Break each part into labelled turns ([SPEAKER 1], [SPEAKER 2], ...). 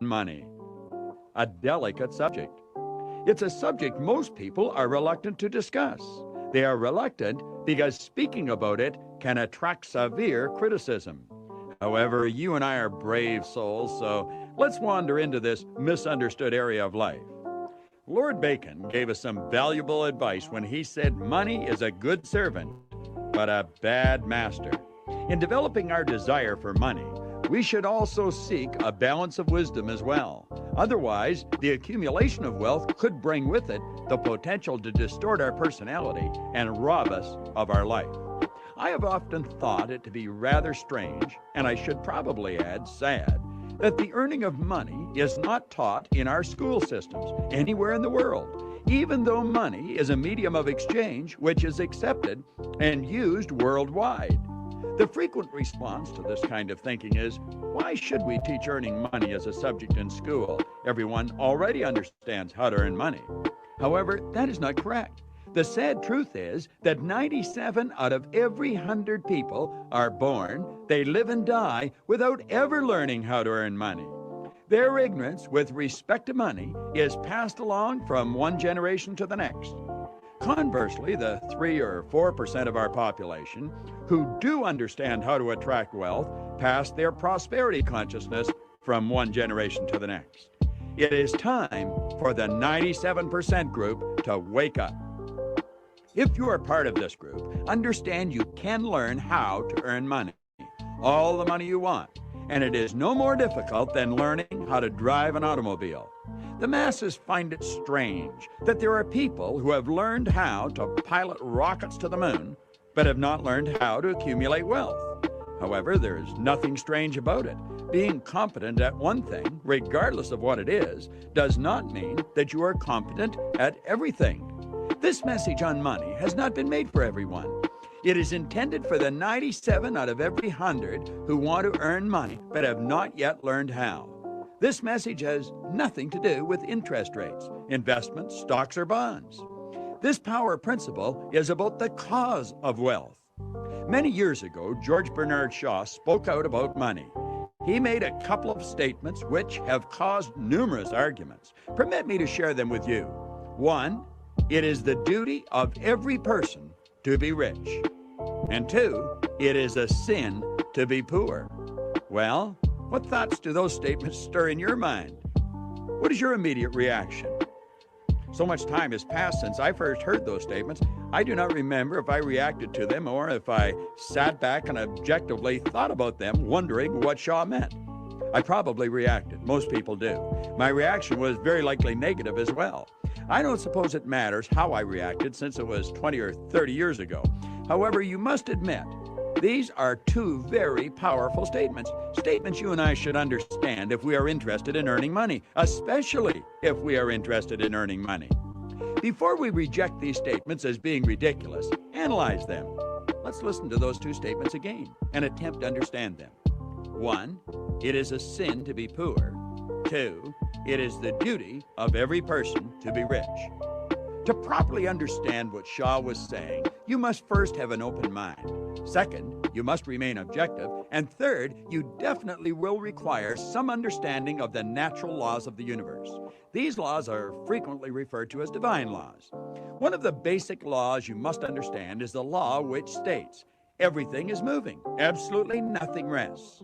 [SPEAKER 1] money. A delicate subject. It's a subject most people are reluctant to discuss. They are reluctant because speaking about it can attract severe criticism. However, you and I are brave souls, so let's wander into this misunderstood area of life. Lord Bacon gave us some valuable advice when he said money is a good servant, but a bad master. In developing our desire for money, we should also seek a balance of wisdom as well. Otherwise, the accumulation of wealth could bring with it the potential to distort our personality and rob us of our life. I have often thought it to be rather strange, and I should probably add sad, that the earning of money is not taught in our school systems anywhere in the world, even though money is a medium of exchange which is accepted and used worldwide. The frequent response to this kind of thinking is, why should we teach earning money as a subject in school? Everyone already understands how to earn money. However, that is not correct. The sad truth is that 97 out of every 100 people are born, they live and die without ever learning how to earn money. Their ignorance with respect to money is passed along from one generation to the next. Conversely, the 3 or 4% of our population who do understand how to attract wealth pass their prosperity consciousness from one generation to the next. It is time for the 97% group to wake up. If you are part of this group, understand you can learn how to earn money, all the money you want, and it is no more difficult than learning how to drive an automobile. The masses find it strange that there are people who have learned how to pilot rockets to the moon, but have not learned how to accumulate wealth. However, there is nothing strange about it. Being competent at one thing, regardless of what it is, does not mean that you are competent at everything. This message on money has not been made for everyone. It is intended for the 97 out of every 100 who want to earn money but have not yet learned how. This message has nothing to do with interest rates, investments, stocks, or bonds. This power principle is about the cause of wealth. Many years ago, George Bernard Shaw spoke out about money. He made a couple of statements which have caused numerous arguments. Permit me to share them with you. 1, it is the duty of every person to be rich. And 2, it is a sin to be poor. Well, what thoughts do those statements stir in your mind? What is your immediate reaction? So much time has passed since I first heard those statements, I do not remember if I reacted to them or if I sat back and objectively thought about them, wondering what Shaw meant. I probably reacted. Most people do. My reaction was very likely negative as well. I don't suppose it matters how I reacted since it was 20 or 30 years ago. However, you must admit, these are two very powerful statements. Statements you and I should understand if we are interested in earning money, especially if we are interested in earning money. Before we reject these statements as being ridiculous, analyze them. Let's listen to those two statements again and attempt to understand them. 1, it is a sin to be poor. 2, it is the duty of every person to be rich. To properly understand what Shaw was saying, you must first have an open mind. Second, you must remain objective. And third, you definitely will require some understanding of the natural laws of the universe. These laws are frequently referred to as divine laws. One of the basic laws you must understand is the law which states, everything is moving, absolutely nothing rests.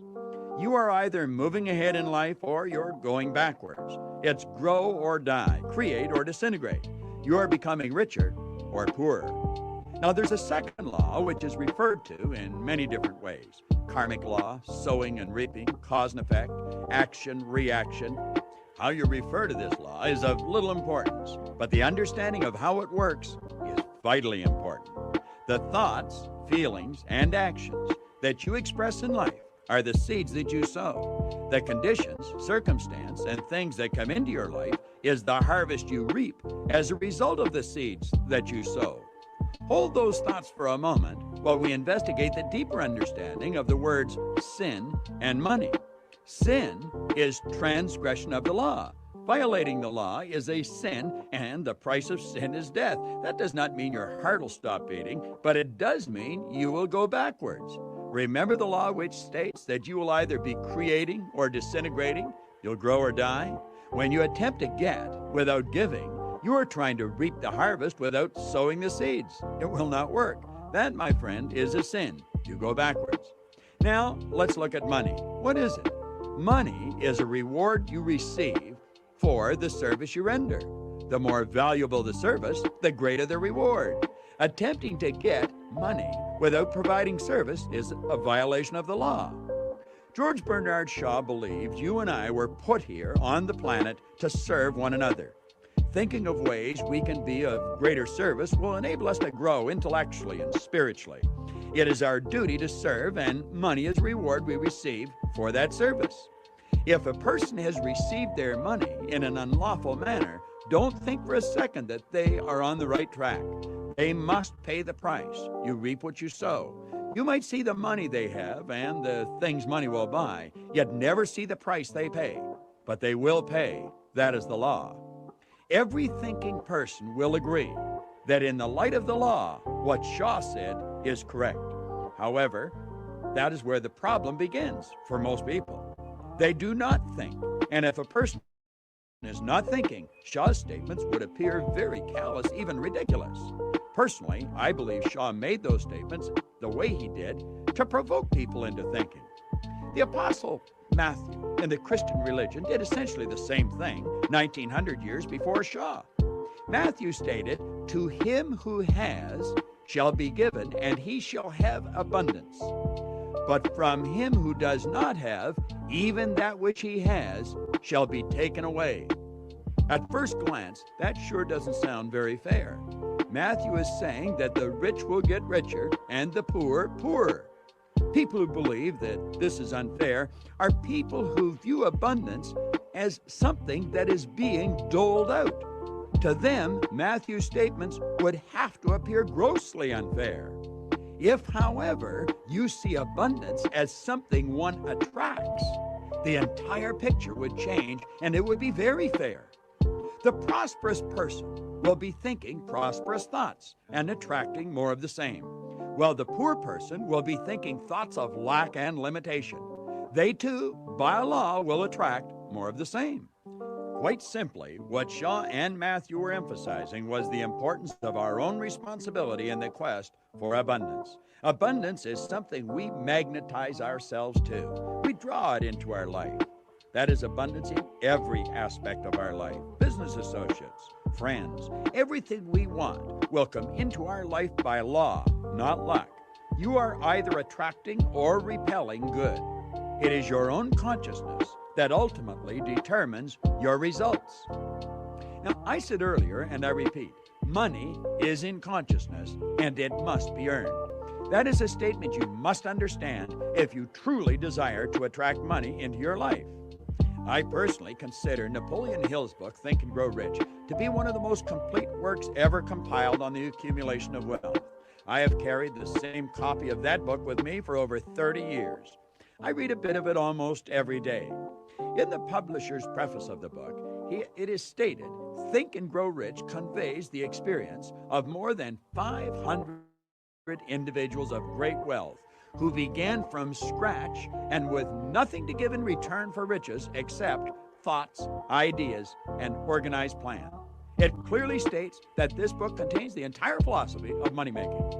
[SPEAKER 1] You are either moving ahead in life or you're going backwards. It's grow or die, create or disintegrate. You are becoming richer or poorer. Now, there's a second law which is referred to in many different ways. Karmic law, sowing and reaping, cause and effect, action, reaction. How you refer to this law is of little importance, but the understanding of how it works is vitally important. The thoughts, feelings, and actions that you express in life are the seeds that you sow. The conditions, circumstance, and things that come into your life is the harvest you reap as a result of the seeds that you sow. Hold those thoughts for a moment while we investigate the deeper understanding of the words sin and money. Sin is transgression of the law. Violating the law is a sin, and the price of sin is death. That does not mean your heart will stop beating, but it does mean you will go backwards. Remember the law which states that you will either be creating or disintegrating, you'll grow or die. When you attempt to get without giving, you are trying to reap the harvest without sowing the seeds. It will not work. That, my friend, is a sin. You go backwards. Now, let's look at money. What is it? Money is a reward you receive for the service you render. The more valuable the service, the greater the reward. Attempting to get money without providing service is a violation of the law. George Bernard Shaw believed you and I were put here on the planet to serve one another. Thinking of ways we can be of greater service will enable us to grow intellectually and spiritually. It is our duty to serve, and money is a reward we receive for that service. If a person has received their money in an unlawful manner, don't think for a second that they are on the right track. They must pay the price. You reap what you sow. You might see the money they have and the things money will buy, yet never see the price they pay. But they will pay. That is the law. Every thinking person will agree that in the light of the law, what Shaw said is correct. However, that is where the problem begins for most people. They do not think, and if a person is not thinking, Shaw's statements would appear very callous, even ridiculous. Personally, I believe Shaw made those statements the way he did to provoke people into thinking. The Apostle Matthew in the Christian religion did essentially the same thing 1900 years before Shaw. Matthew stated, "To him who has shall be given, and he shall have abundance. But from him who does not have, even that which he has shall be taken away." At first glance, that sure doesn't sound very fair. Matthew is saying that the rich will get richer and the poor poorer. People who believe that this is unfair are people who view abundance as something that is being doled out. To them, Matthew's statements would have to appear grossly unfair. If, however, you see abundance as something one attracts, the entire picture would change and it would be very fair. The prosperous person will be thinking prosperous thoughts and attracting more of the same, while the poor person will be thinking thoughts of lack and limitation. They too, by law, will attract more of the same. Quite simply, what Shaw and Matthew were emphasizing was the importance of our own responsibility in the quest for abundance. Abundance is something we magnetize ourselves to. We draw it into our life. That is abundance in every aspect of our life. Business associates, friends, everything we want will come into our life by law, not luck. You are either attracting or repelling good. It is your own consciousness that ultimately determines your results. Now, I said earlier, and I repeat, money is in consciousness and it must be earned. That is a statement you must understand if you truly desire to attract money into your life. I personally consider Napoleon Hill's book, Think and Grow Rich, to be one of the most complete works ever compiled on the accumulation of wealth. I have carried the same copy of that book with me for over 30 years. I read a bit of it almost every day. In the publisher's preface of the book, it is stated, Think and Grow Rich conveys the experience of more than 500 individuals of great wealth who began from scratch and with nothing to give in return for riches except thoughts, ideas, and organized plan. It clearly states that this book contains the entire philosophy of money making.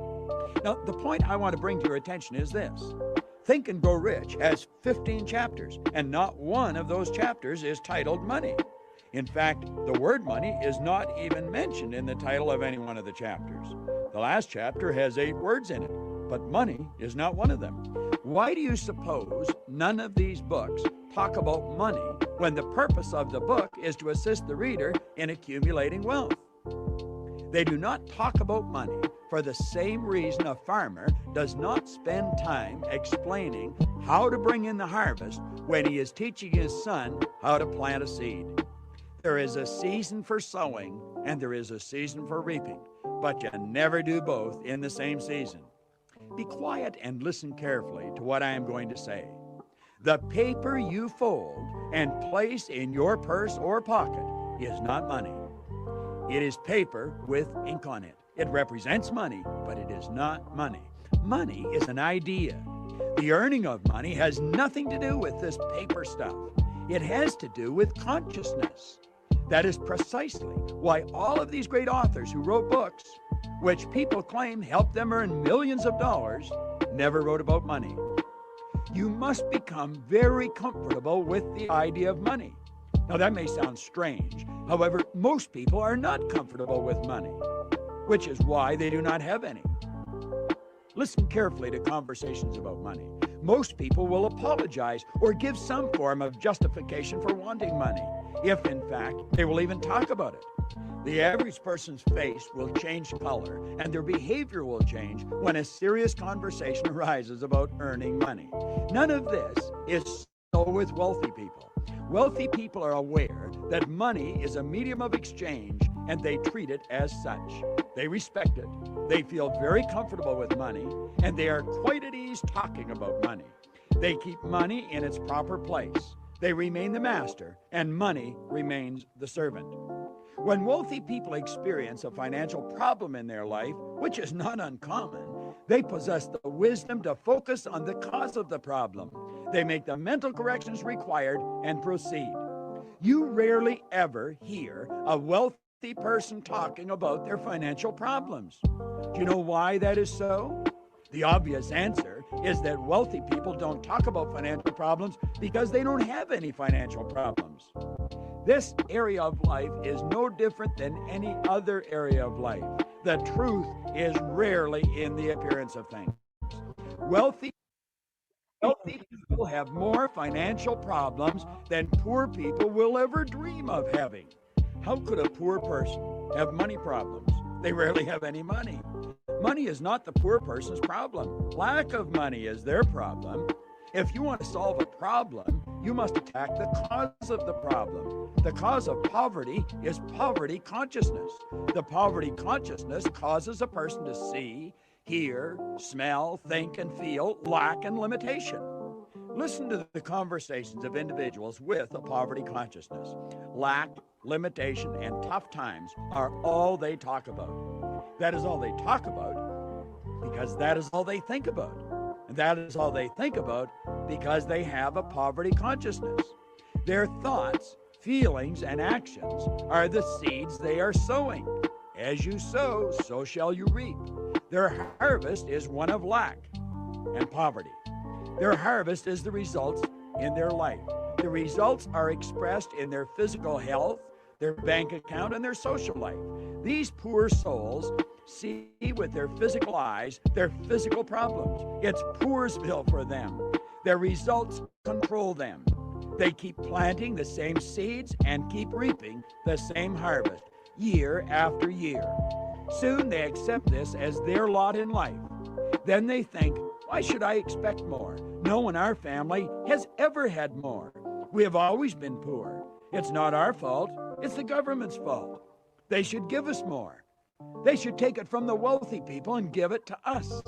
[SPEAKER 1] Now, the point I want to bring to your attention is this. Think and Grow Rich has 15 chapters, and not one of those chapters is titled Money. In fact, the word money is not even mentioned in the title of any one of the chapters. The last chapter has 8 words in it, but money is not one of them. Why do you suppose none of these books talk about money when the purpose of the book is to assist the reader in accumulating wealth? They do not talk about money for the same reason a farmer does not spend time explaining how to bring in the harvest when he is teaching his son how to plant a seed. There is a season for sowing and there is a season for reaping, but you never do both in the same season. Be quiet and listen carefully to what I am going to say. The paper you fold and place in your purse or pocket is not money. It is paper with ink on it. It represents money, but it is not money. Money is an idea. The earning of money has nothing to do with this paper stuff. It has to do with consciousness. That is precisely why all of these great authors who wrote books, which people claim helped them earn millions of dollars, never wrote about money. You must become very comfortable with the idea of money. Now, that may sound strange. However, most people are not comfortable with money, which is why they do not have any. Listen carefully to conversations about money. Most people will apologize or give some form of justification for wanting money, if in fact they will even talk about it. The average person's face will change color and their behavior will change when a serious conversation arises about earning money. None of this is so with wealthy people. Wealthy people are aware that money is a medium of exchange and they treat it as such. They respect it. They feel very comfortable with money and they are quite at ease talking about money. They keep money in its proper place. They remain the master and money remains the servant. When wealthy people experience a financial problem in their life, which is not uncommon, they possess the wisdom to focus on the cause of the problem. They make the mental corrections required and proceed. You rarely ever hear a wealthy person talking about their financial problems. Do you know why that is so? The obvious answer is that wealthy people don't talk about financial problems because they don't have any financial problems. This area of life is no different than any other area of life. The truth is rarely in the appearance of things. Wealthy people have more financial problems than poor people will ever dream of having. How could a poor person have money problems? They rarely have any money. Money is not the poor person's problem. Lack of money is their problem. If you want to solve a problem, you must attack the cause of the problem. The cause of poverty is poverty consciousness. The poverty consciousness causes a person to see, hear, smell, think, and feel lack and limitation. Listen to the conversations of individuals with a poverty consciousness. Lack, limitation, and tough times are all they talk about. That is all they talk about because that is all they think about. And that is all they think about because they have a poverty consciousness. Their thoughts, feelings, and actions are the seeds they are sowing. As you sow, so shall you reap. Their harvest is one of lack and poverty. Their harvest is the results in their life. The results are expressed in their physical health, their bank account, and their social life. These poor souls see with their physical eyes their physical problems. It's Poorsville for them. Their results control them. They keep planting the same seeds and keep reaping the same harvest year after year. Soon they accept this as their lot in life. Then they think, why should I expect more? No one in our family has ever had more. We have always been poor. It's not our fault. It's the government's fault. They should give us more. They should take it from the wealthy people and give it to us.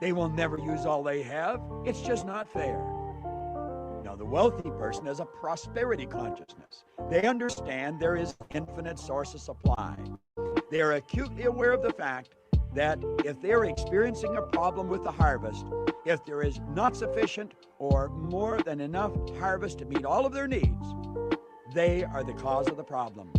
[SPEAKER 1] They will never use all they have. It's just not fair. Now, the wealthy person has a prosperity consciousness. They understand there is infinite source of supply. They are acutely aware of the fact that if they are experiencing a problem with the harvest, if there is not sufficient or more than enough harvest to meet all of their needs, they are the cause of the problem.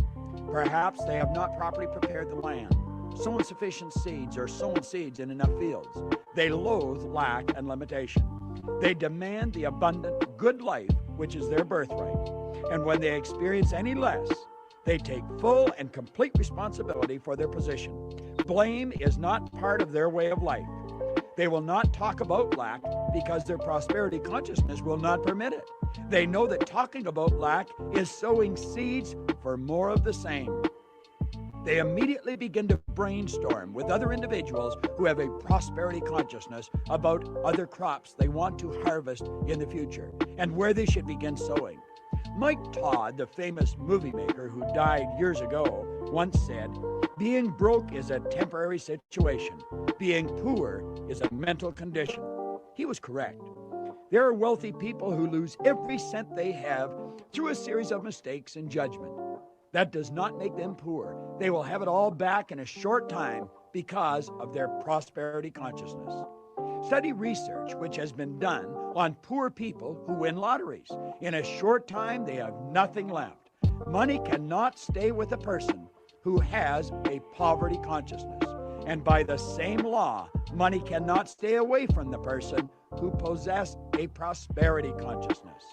[SPEAKER 1] Perhaps they have not properly prepared the land, sown sufficient seeds, or sown seeds in enough fields. They loathe lack and limitation. They demand the abundant, good life, which is their birthright. And when they experience any less, they take full and complete responsibility for their position. Blame is not part of their way of life. They will not talk about lack because their prosperity consciousness will not permit it. They know that talking about lack is sowing seeds for more of the same. They immediately begin to brainstorm with other individuals who have a prosperity consciousness about other crops they want to harvest in the future and where they should begin sowing. Mike Todd, the famous movie maker who died years ago, once said, "Being broke is a temporary situation. Being poor is a mental condition." He was correct. There are wealthy people who lose every cent they have through a series of mistakes and judgment. That does not make them poor. They will have it all back in a short time because of their prosperity consciousness. Study research which has been done on poor people who win lotteries. In a short time, they have nothing left. Money cannot stay with a person who has a poverty consciousness. And by the same law, money cannot stay away from the person who possesses a prosperity consciousness.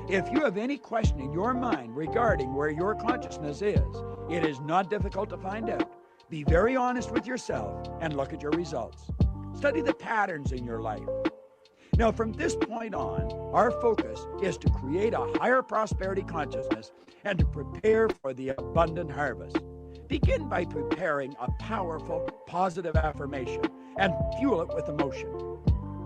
[SPEAKER 1] If you have any question in your mind regarding where your consciousness is, it is not difficult to find out. Be very honest with yourself and look at your results. Study the patterns in your life. Now, from this point on, our focus is to create a higher prosperity consciousness and to prepare for the abundant harvest. Begin by preparing a powerful, positive affirmation and fuel it with emotion.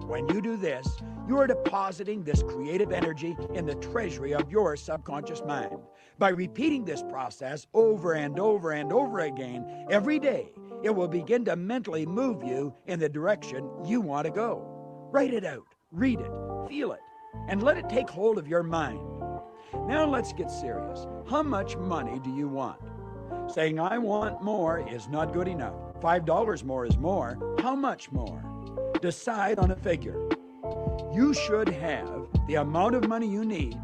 [SPEAKER 1] When you do this, you are depositing this creative energy in the treasury of your subconscious mind. By repeating this process over and over and over again every day, it will begin to mentally move you in the direction you want to go. Write it out, read it, feel it, and let it take hold of your mind. Now let's get serious. How much money do you want? Saying I want more is not good enough. $5 more is more. How much more? Decide on a figure. You should have the amount of money you need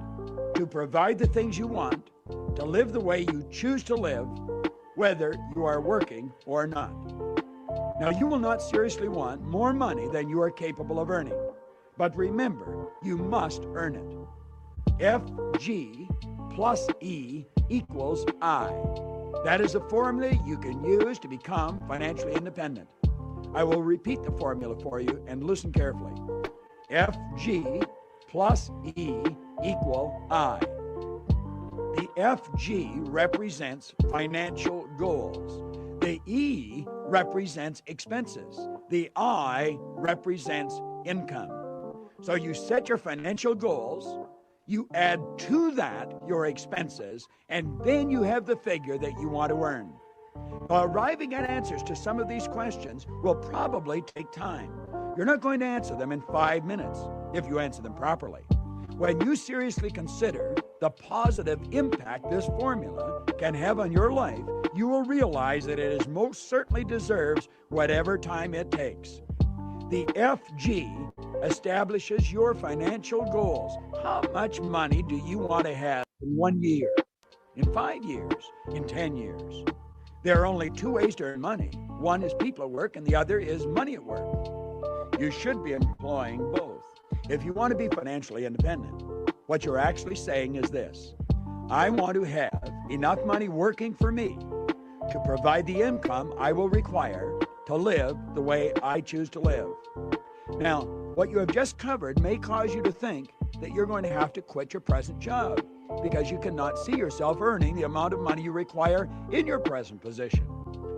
[SPEAKER 1] to provide the things you want, to live the way you choose to live, whether you are working or not. Now, you will not seriously want more money than you are capable of earning. But remember, you must earn it. FG plus E equals I. That is a formula you can use to become financially independent. I will repeat the formula for you and listen carefully. FG plus E equal I. The FG represents financial goals. The E represents expenses. The I represents income. So you set your financial goals, you add to that your expenses, and then you have the figure that you want to earn. Now, arriving at answers to some of these questions will probably take time. You're not going to answer them in 5 minutes if you answer them properly. When you seriously consider the positive impact this formula can have on your life, you will realize that it is most certainly deserves whatever time it takes. The FG establishes your financial goals. How much money do you want to have in 1 year, in 5 years, in 10 years? There are only two ways to earn money. One is people at work and the other is money at work. You should be employing both. If you want to be financially independent, what you're actually saying is this: I want to have enough money working for me to provide the income I will require to live the way I choose to live. Now, what you have just covered may cause you to think that you're going to have to quit your present job because you cannot see yourself earning the amount of money you require in your present position.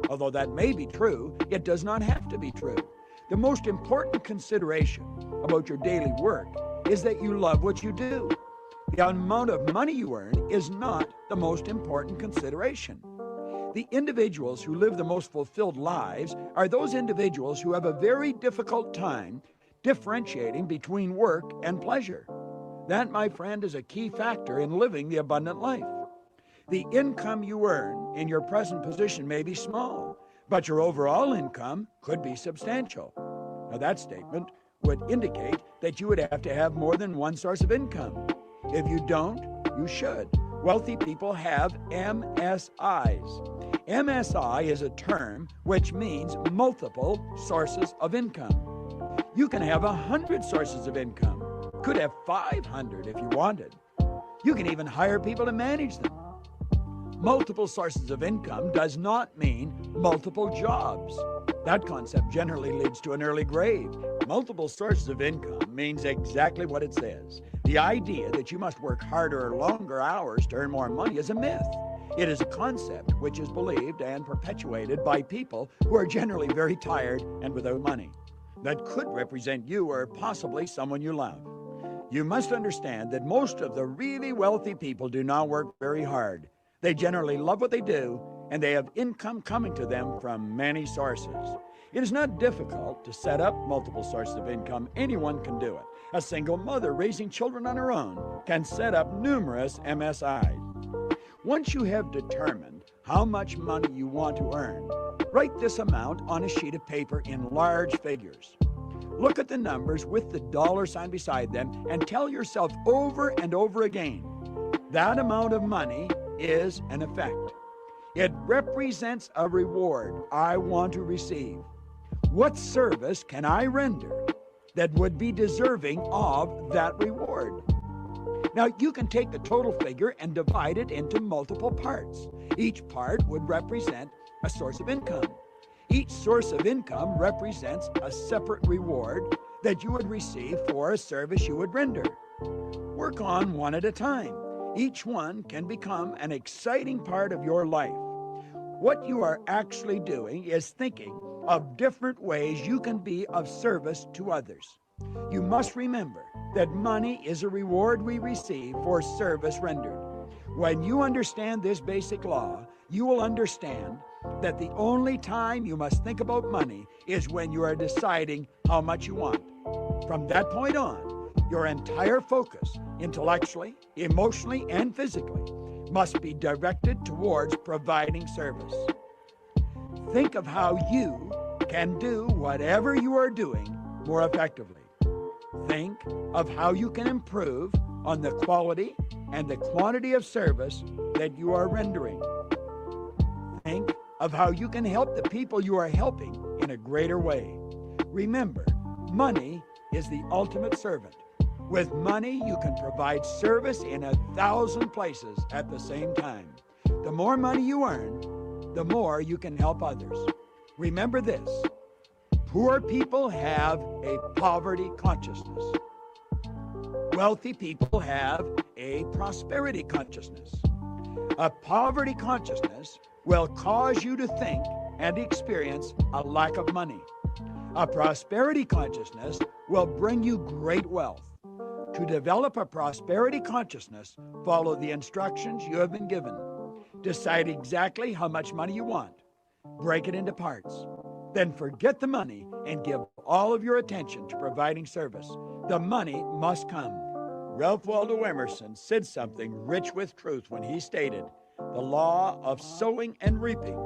[SPEAKER 1] Although that may be true, it does not have to be true. The most important consideration about your daily work is that you love what you do. The amount of money you earn is not the most important consideration. The individuals who live the most fulfilled lives are those individuals who have a very difficult time differentiating between work and pleasure. That, my friend, is a key factor in living the abundant life. The income you earn in your present position may be small, but your overall income could be substantial. Now, that statement would indicate that you would have to have more than one source of income. If you don't, you should. Wealthy people have MSIs. MSI is a term which means multiple sources of income. You can have 100 sources of income. Could have 500 if you wanted. You can even hire people to manage them. Multiple sources of income does not mean multiple jobs. That concept generally leads to an early grave. Multiple sources of income means exactly what it says. The idea that you must work harder or longer hours to earn more money is a myth. It is a concept which is believed and perpetuated by people who are generally very tired and without money. That could represent you or possibly someone you love. You must understand that most of the really wealthy people do not work very hard. They generally love what they do, and they have income coming to them from many sources. It is not difficult to set up multiple sources of income. Anyone can do it. A single mother raising children on her own can set up numerous MSIs. Once you have determined how much money you want to earn, write this amount on a sheet of paper in large figures. Look at the numbers with the dollar sign beside them and tell yourself over and over again, that amount of money is an effect. It represents a reward I want to receive. What service can I render that would be deserving of that reward? Now, you can take the total figure and divide it into multiple parts. Each part would represent a source of income. Each source of income represents a separate reward that you would receive for a service you would render. Work on one at a time. Each one can become an exciting part of your life. What you are actually doing is thinking of different ways you can be of service to others. You must remember that money is a reward we receive for service rendered. When you understand this basic law, you will understand that the only time you must think about money is when you are deciding how much you want. From that point on, your entire focus, intellectually, emotionally, and physically, must be directed towards providing service. Think of how you can do whatever you are doing more effectively. Think of how you can improve on the quality and the quantity of service that you are rendering. Think of how you can help the people you are helping in a greater way. Remember, money is the ultimate servant. With money, you can provide service in 1,000 places at the same time. The more money you earn, the more you can help others. Remember this, poor people have a poverty consciousness. Wealthy people have a prosperity consciousness. A poverty consciousness will cause you to think and experience a lack of money. A prosperity consciousness will bring you great wealth. To develop a prosperity consciousness, follow the instructions you have been given. Decide exactly how much money you want. Break it into parts. Then forget the money and give all of your attention to providing service. The money must come. Ralph Waldo Emerson said something rich with truth when he stated, "The law of sowing and reaping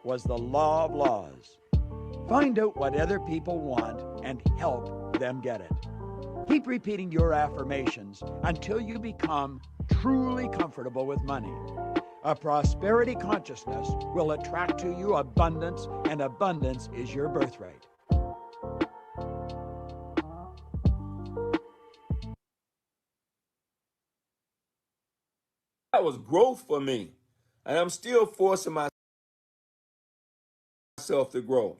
[SPEAKER 1] was the law of laws." Find out what other people want and help them get it. Keep repeating your affirmations until you become truly comfortable with money. A prosperity consciousness will attract to you abundance, and abundance is your birthright.
[SPEAKER 2] That was growth for me. And I'm still forcing myself to grow.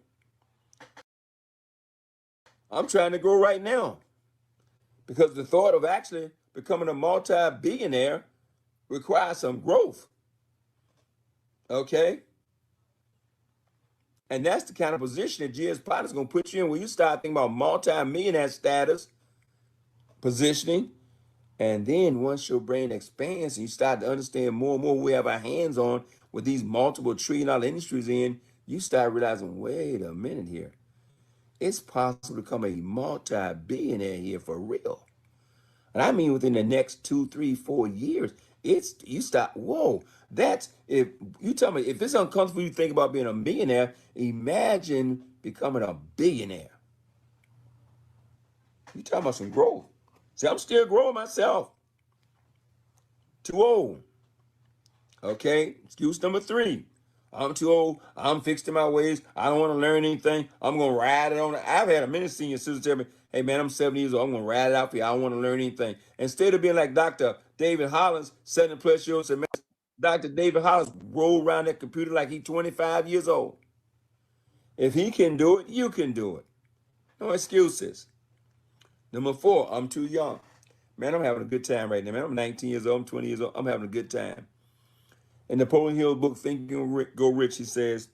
[SPEAKER 2] I'm trying to grow right now because the thought of actually becoming a multi-billionaire requires some growth. Okay? And that's the kind of position that GS Partners is going to put you in when you start thinking about multi-millionaire status, positioning. And then once your brain expands and you start to understand more and more we have our hands on with these multiple trillion-dollar industries in, you start realizing, wait a minute here. It's possible to become a multi-billionaire here for real. And I mean within the next 2, 3, 4 years. It's you start, whoa, that's if you tell me if it's uncomfortable you think about being a millionaire, imagine becoming a billionaire. You talking about some growth. See, I'm still growing myself. Too old. Okay, excuse number 3. I'm too old. I'm fixed in my ways. I don't want to learn anything. I'm going to ride it on. I've had a many senior sisters tell me, hey, man, I'm 70 years old. I'm going to ride it out for you. I don't want to learn anything. Instead of being like Dr. David Hollins, 70+ years old, said, man, Dr. David Hollins rolled around that computer like he's 25 years old. If he can do it, you can do it. No excuses. Number 4, I'm too young. Man, I'm having a good time right now, man. I'm 19 years old. I'm 20 years old. I'm having a good time. In Napoleon Hill's book, Think and Go Rich, he says,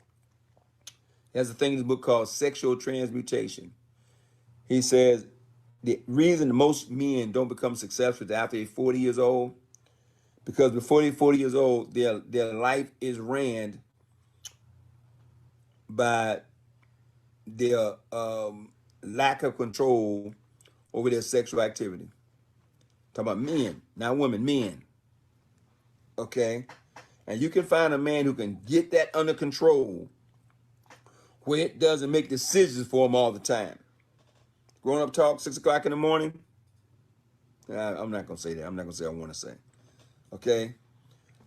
[SPEAKER 2] he has a thing in his book called Sexual Transmutation. He says the reason most men don't become successful after they're 40 years old, because before they're 40 years old, their life is ran by their lack of control over their sexual activity. Talking about men, not women, men. Okay? And you can find a man who can get that under control where it doesn't make decisions for him all the time. Grown up talk, 6 o'clock in the morning. I'm not gonna say that. I'm not gonna say I want to say. Okay.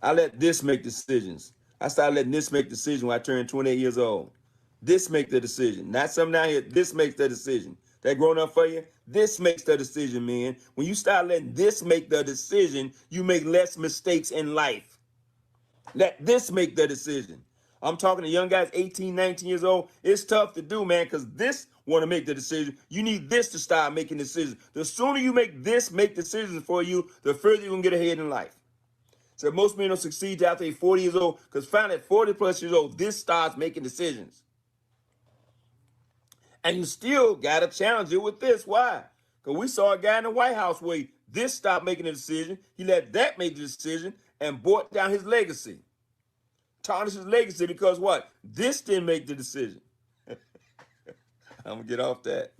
[SPEAKER 2] I let this make decisions. I started letting this make decisions when I turned 28 years old. This make the decision. Not something down here. This makes the decision. That grown up for you? This makes the decision, man. When you start letting this make the decision, you make less mistakes in life. Let this make the decision. I'm talking to young guys, 18, 19 years old. It's tough to do, man, because this want to make the decision. You need this to start making decisions. The sooner you make this make decisions for you, the further you're going to get ahead in life. So most men don't succeed till after they're 40 years old, because finally at 40 plus years old, this starts making decisions. And you still got to challenge it with this. Why? Because we saw a guy in the White House where this stopped making a decision. He let that make the decision and brought down his legacy. Tarnished his legacy because what? This didn't make the decision. I'm going to get off that.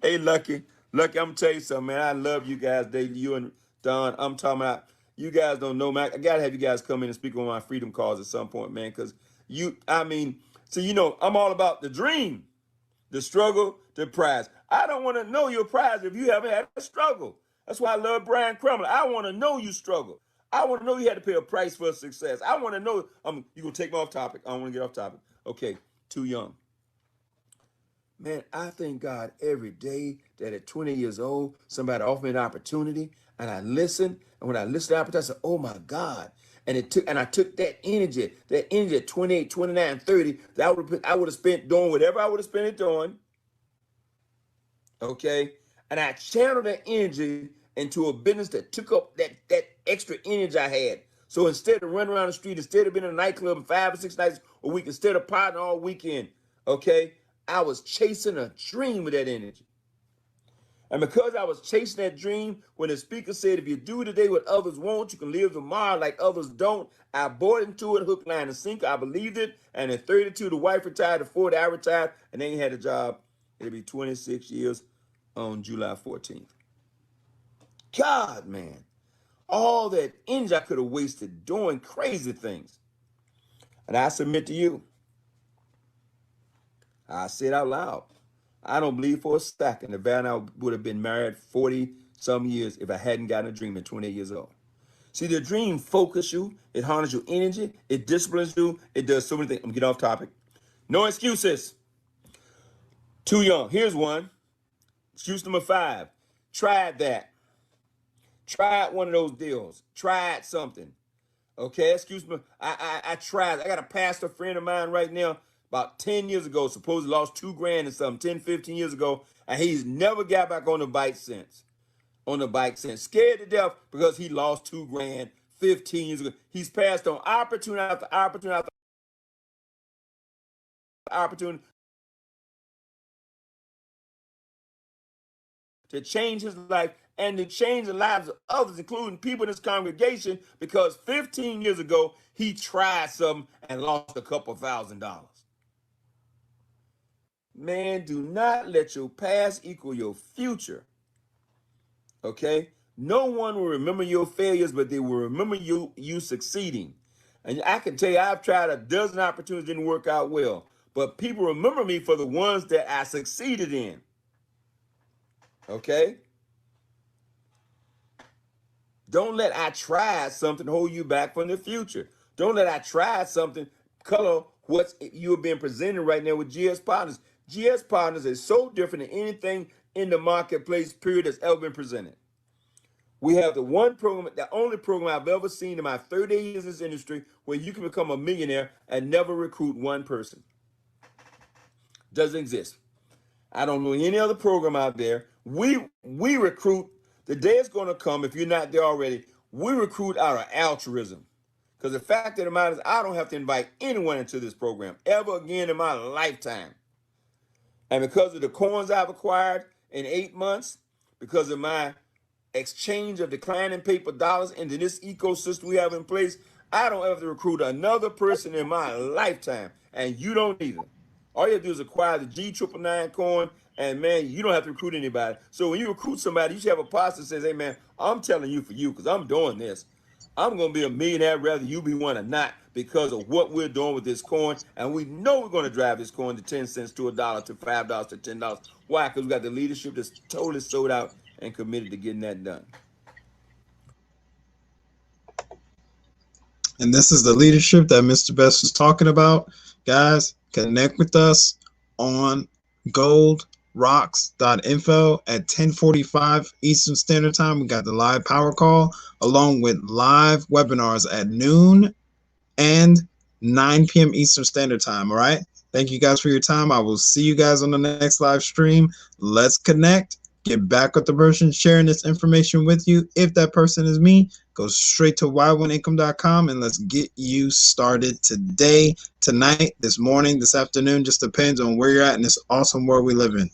[SPEAKER 2] Hey, Lucky, I'm going to tell you something, man. I love you guys, Dave, you and Don. I'm talking about, you guys don't know, man. I got to have you guys come in and speak on my freedom cause at some point, man, because I'm all about the dream, the struggle, the prize. I don't want to know your prize if you haven't had a struggle. That's why I love Brian Crumley. I want to know you struggle. I want to know you had to pay a price for success. I want to know, you're going to take me off topic. I don't want to get off topic. Okay, too young. Man, I thank God every day that at 20 years old, somebody offered me an opportunity, and I listened. And when I listened to the opportunity, I said, oh my God. And I took that energy at 28, 29, 30, that I would have spent doing whatever I would have spent it doing. Okay. And I channeled that energy into a business that took up that extra energy I had. So instead of running around the street, instead of being in a nightclub 5 or 6 nights a week, instead of partying all weekend, okay, I was chasing a dream with that energy. And because I was chasing that dream, when the speaker said, if you do today what others won't, you can live tomorrow like others don't, I bought into it, hook, line, and sinker. I believed it. And at 32, the wife retired. At 40, I retired. And they ain't had a job. It'll be 26 years on July 14th. God, man. All that energy I could have wasted doing crazy things. And I submit to you, I said out loud, I don't believe for a second that Val and I would have been married 40-some years if I hadn't gotten a dream at 28 years old. See, the dream focuses you, it harnesses your energy, it disciplines you, it does so many things. I'm going to get off topic. No excuses. Too young. Here's one. Excuse number 5. Tried that. Tried one of those deals. Tried something. Okay, excuse me. I tried. I got a pastor friend of mine right now, about 10 years ago, supposedly lost $2,000 and something, 10, 15 years ago, and he's never got back on the bike since. Scared to death because he lost $2,000 15 years ago. He's passed on opportunity after opportunity after opportunity to change his life and to change the lives of others, including people in his congregation, because 15 years ago, he tried something and lost a couple $1,000. Man, do not let your past equal your future. Okay? No one will remember your failures, but they will remember you succeeding. And I can tell you, I've tried a dozen opportunities, didn't work out well. But people remember me for the ones that I succeeded in. Okay? Don't let I tried something hold you back from the future. Don't let I tried something color what you're being presented right now with GS Partners. GS Partners is so different than anything in the marketplace, period, that's ever been presented. We have the one program, the only program I've ever seen in my 30 years in this industry where you can become a millionaire and never recruit one person. Doesn't exist. I don't know any other program out there. We recruit. The day is going to come, if you're not there already, we recruit out of altruism. Because the fact of the matter is, I don't have to invite anyone into this program ever again in my lifetime. And because of the coins I've acquired in 8 months, because of my exchange of declining paper dollars into this ecosystem we have in place, I don't have to recruit another person in my lifetime. And you don't either. All you have to do is acquire the G999 coin, and man, you don't have to recruit anybody. So when you recruit somebody, you should have a pastor that says, hey man, I'm telling you for you because I'm doing this. I'm going to be a millionaire whether you be one or not because of what we're doing with this coin. And we know we're going to drive this coin to 10 cents to $1 to $5 to $10. Why? Because we got the leadership that's totally sold out and committed to getting that done.
[SPEAKER 3] And this is the leadership that Mr. Best was talking about. Guys, connect with us on goldrocks.info at 10:45 Eastern Standard Time. We got the live power call along with live webinars at noon and 9 p.m. Eastern Standard Time. All right. Thank you guys for your time. I will see you guys on the next live stream. Let's connect. Get back with the person sharing this information with you. If that person is me, go straight to y1income.com and let's get you started today, tonight, this morning, this afternoon. Just depends on where you're at in this awesome world we live in.